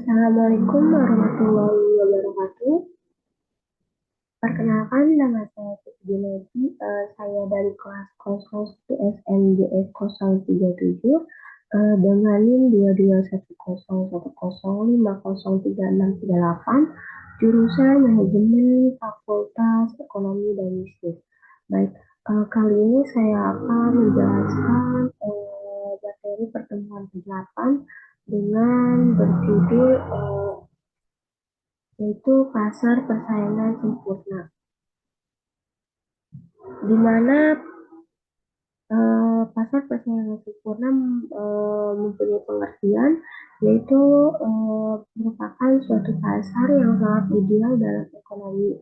Assalamualaikum warahmatullahi wabarakatuh. Perkenalkan, nama saya Siti Junedi. Saya dari kelas 01 SMJS 037 dengan NIM 2210105033638, jurusan Manajemen Fakultas Ekonomi dan Bisnis. Baik, kali ini saya akan menjelaskan materi pertemuan ke-8 dengan berjudul yaitu pasar persaingan sempurna, di mana pasar persaingan sempurna mempunyai pengertian, yaitu merupakan suatu pasar yang sangat ideal dalam ekonomi.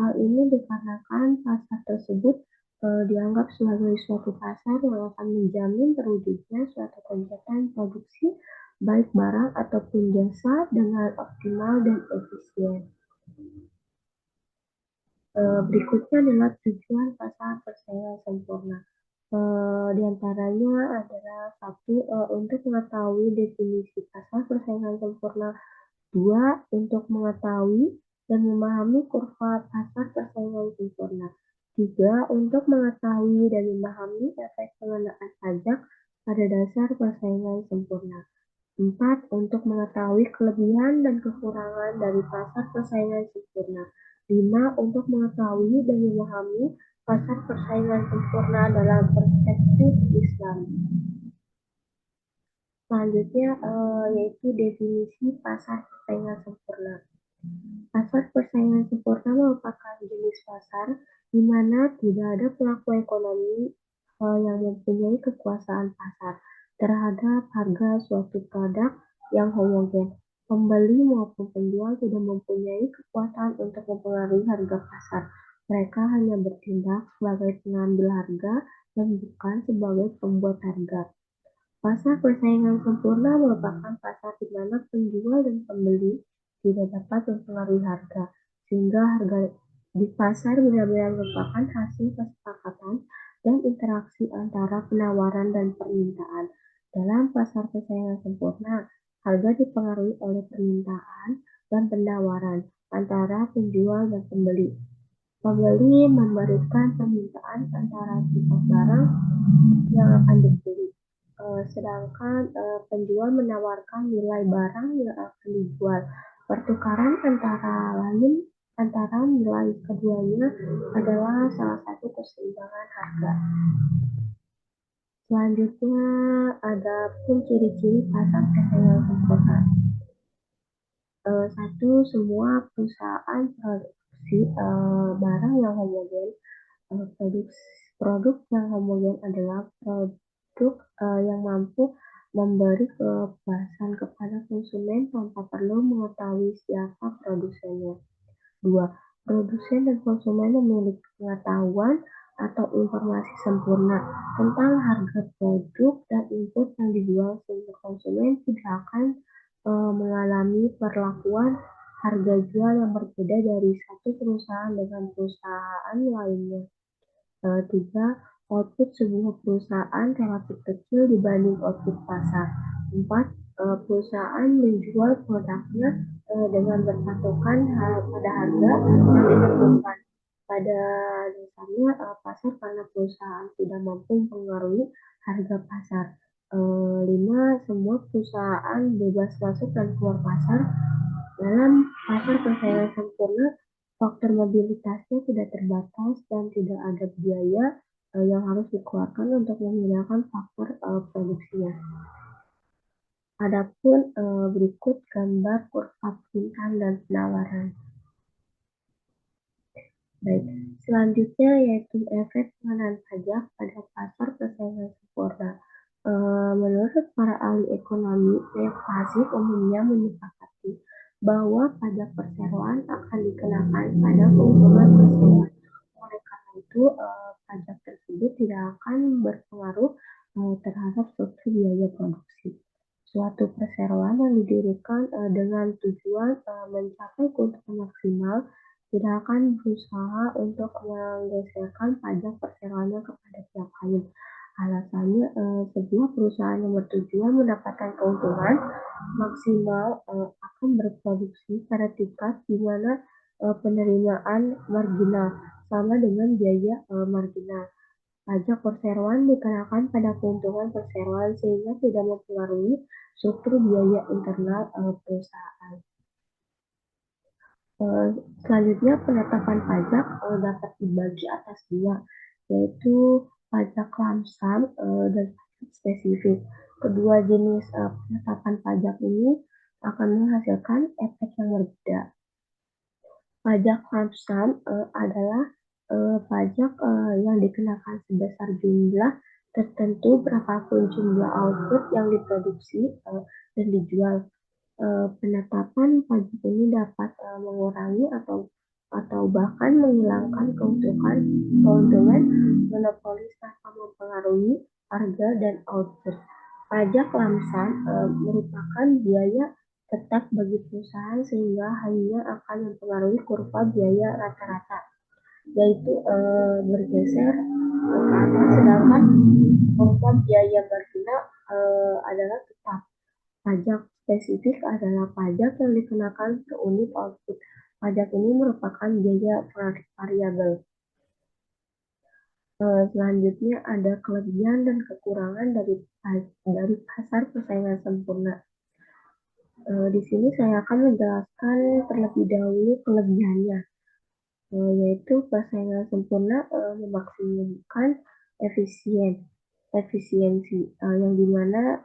Hal ini dikarenakan pasar tersebut dianggap sebagai suatu pasar yang akan menjamin terwujudnya suatu kegiatan produksi baik barang ataupun jasa dengan optimal dan efisien. Berikutnya adalah tujuan pasar persaingan sempurna. Di antaranya adalah satu, untuk mengetahui definisi pasar persaingan sempurna. Dua, untuk mengetahui dan memahami kurva pasar persaingan sempurna. Tiga, untuk mengetahui dan memahami efek pengenaan pajak pada dasar persaingan sempurna. Empat, untuk mengetahui kelebihan dan kekurangan dari pasar persaingan sempurna. Lima, untuk mengetahui dan memahami pasar persaingan sempurna dalam perspektif Islam. Selanjutnya yaitu definisi pasar persaingan sempurna. Pasar persaingan sempurna merupakan jenis pasar di mana tidak ada pelaku ekonomi yang mempunyai kekuasaan pasar terhadap harga suatu produk yang homogen. Pembeli maupun penjual tidak mempunyai kekuatan untuk mempengaruhi harga pasar. Mereka hanya bertindak sebagai pengambil harga dan bukan sebagai pembuat harga. Pasar persaingan sempurna merupakan pasar di mana penjual dan pembeli tidak dapat mempengaruhi harga, sehingga harga di pasar benar-benar merupakan hasil kesepakatan dan interaksi antara penawaran dan permintaan. Dalam pasar persaingan sempurna, harga dipengaruhi oleh permintaan dan penawaran antara penjual dan pembeli. Pembeli memberikan permintaan antara tipe barang yang akan dibeli, sedangkan penjual menawarkan nilai barang yang akan dijual. Pertukaran antara nilai keduanya adalah salah satu keseimbangan harga. Selanjutnya ada pun ciri-ciri pasar persaingan sempurna. Satu, semua perusahaan produksi barang yang homogen. Produk yang homogen adalah produk yang mampu memberi kepuasan kepada konsumen tanpa perlu mengetahui siapa produsennya. Dua, produsen dan konsumen memiliki pengetahuan atau informasi sempurna tentang harga produk dan input yang dijual, sehingga konsumen tidak akan mengalami perlakuan harga jual yang berbeda dari satu perusahaan dengan perusahaan lainnya. Tiga, output sebuah perusahaan relatif kecil dibanding output pasar. Empat, perusahaan menjual produknya dengan berpatokan pada harga yang ditentukan. Pada dasarnya pasar karena perusahaan tidak mampu mempengaruhi harga pasar. Lima, semua perusahaan bebas masuk dan keluar pasar. Dalam pasar persaingan sempurna, faktor mobilitasnya tidak terbatas dan tidak ada biaya yang harus dikeluarkan untuk memindahkan faktor produksinya. Adapun berikut gambar kurva permintaan dan penawaran. Baik, selanjutnya yaitu efek pengenaan pajak pada pasar persaingan sempurna. Menurut para ahli ekonomi, pihak pasif umumnya menyepakati bahwa pajak perseroan akan dikenakan pada keuntungan perseroan. Oleh karena itu, pajak tersebut tidak akan berpengaruh terhadap struktur biaya produksi. Suatu perseroan yang didirikan dengan tujuan mencapai keuntungan maksimal tidak akan berusaha untuk menggeserkan pajak perseroannya kepada pihak lain. Alasannya, sebuah perusahaan yang bertujuan mendapatkan keuntungan maksimal akan berproduksi pada tingkat di mana penerimaan marginal sama dengan biaya marginal. Pajak perseroan dikenakan pada keuntungan perseroan sehingga tidak mempengaruhi struktur biaya internal perusahaan. Eh, Selanjutnya, penetapan pajak dapat dibagi atas dua, yaitu pajak lamsam dan pajak spesifik. Kedua jenis penetapan pajak ini akan menghasilkan efek yang berbeda. Pajak lamsam adalah pajak yang dikenakan sebesar jumlah tertentu berapapun jumlah output yang diproduksi dan dijual. Penetapan pajak ini dapat mengurangi atau bahkan menghilangkan keuntungan monopolis tanpa mempengaruhi harga dan output. Pajak lamsam merupakan biaya tetap bagi perusahaan sehingga hanya akan mempengaruhi kurva biaya rata-rata, yaitu bergeser ke atas, sedangkan kurva biaya marginal adalah tetap. Pajak spesifik adalah pajak yang dikenakan per unit output. Pajak ini merupakan biaya variabel. Selanjutnya ada kelebihan dan kekurangan dari pasar persaingan sempurna. Di sini saya akan menjelaskan terlebih dahulu kelebihannya, yaitu persaingan sempurna memaksimumkan efisiensi yang dimana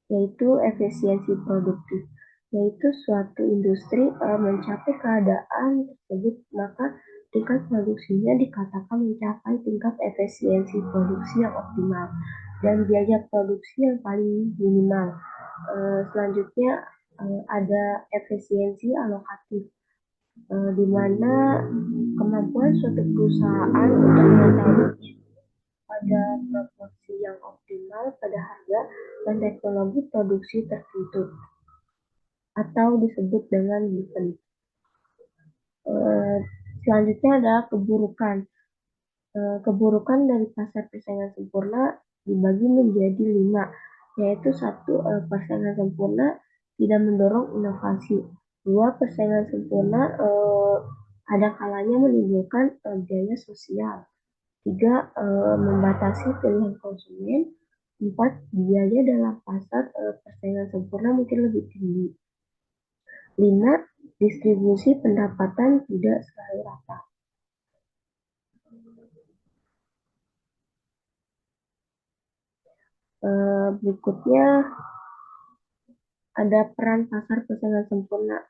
yaitu efisiensi produktif, yaitu suatu industri mencapai keadaan tersebut maka tingkat produksinya dikatakan mencapai tingkat efisiensi produksi yang optimal dan biaya produksi yang paling minimal. Selanjutnya ada efisiensi alokatif, di mana kemampuan suatu perusahaan untuk mengetahui pada proporsi yang optimal pada harga dan teknologi produksi tertentu atau disebut dengan given. Selanjutnya adalah keburukan. Keburukan dari pasar persaingan sempurna dibagi menjadi 5, yaitu 1, persaingan sempurna tidak mendorong inovasi. 2, persaingan sempurna ada kalanya menimbulkan biaya sosial. 3, membatasi pilihan konsumen. 4, biaya dalam pasar persaingan sempurna mungkin lebih tinggi. 5, distribusi pendapatan tidak selalu rata. Berikutnya ada peran pasar persaingan sempurna,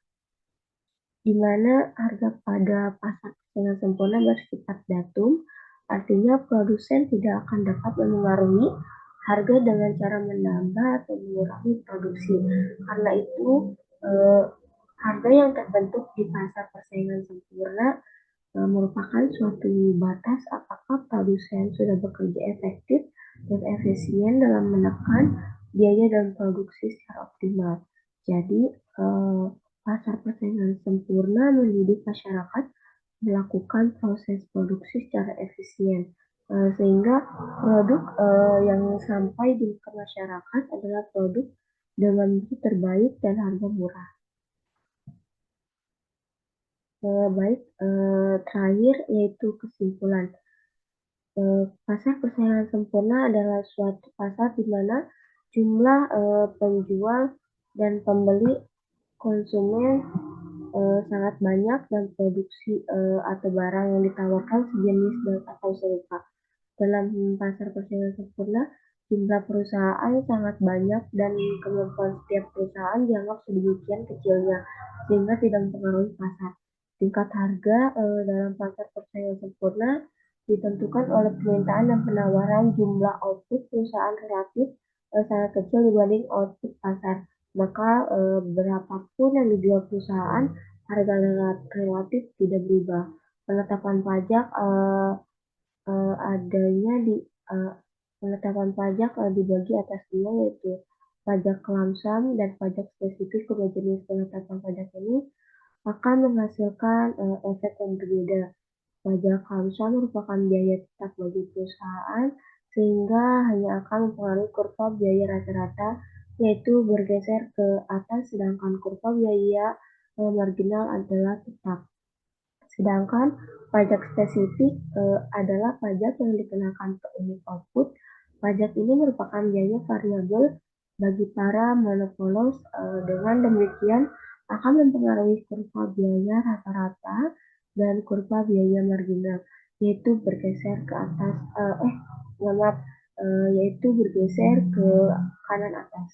di mana harga pada pasar persaingan sempurna bersifat datum, artinya produsen tidak akan dapat memengaruhi harga dengan cara menambah atau mengurangi produksi. Karena itu, harga yang terbentuk di pasar persaingan sempurna merupakan suatu batas apakah produsen sudah bekerja efektif dan efisien dalam menekan biaya dan produksi secara optimal. Jadi, pasar persaingan sempurna mendidik masyarakat melakukan proses produksi secara efisien, sehingga produk yang sampai ke masyarakat adalah produk dengan mutu terbaik dan harga murah. Baik, terakhir yaitu kesimpulan. Pasar persaingan sempurna adalah suatu pasar di mana jumlah penjual dan pembeli konsumen sangat banyak dan produksi atau barang yang ditawarkan sejenis dan atau serupa. Dalam pasar persaingan sempurna, jumlah perusahaan sangat banyak dan kemampuan setiap perusahaan dianggap sedemikian kecilnya sehingga tidak mempengaruhi pasar. Tingkat harga dalam pasar persaingan sempurna ditentukan oleh permintaan dan penawaran. Jumlah output perusahaan relatif sangat kecil dibanding output pasar. Maka berapapun yang dijual perusahaan, harga relatif tidak berubah. Penetapan pajak adanya di penetapan pajak dibagi atas dua, yaitu pajak lamsam dan pajak spesifik. Kedua jenis penetapan pajak ini akan menghasilkan efek yang berbeda. Pajak lamsam merupakan biaya tetap bagi perusahaan, sehingga hanya akan mempengaruhi kurva biaya rata-rata, yaitu bergeser ke atas, sedangkan kurva biaya marginal adalah tetap. Sedangkan pajak spesifik adalah pajak yang dikenakan ke unit output. Pajak ini merupakan biaya variabel bagi para monopolos. Dengan demikian akan mempengaruhi kurva biaya rata-rata dan kurva biaya marginal, yaitu bergeser ke atas, maaf, yaitu bergeser ke kanan atas.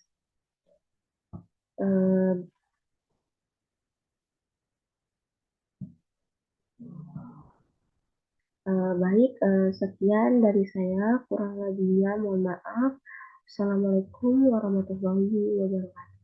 Eh, Baik, sekian dari saya. Kurang lebihnya mohon maaf. Assalamualaikum warahmatullahi wabarakatuh.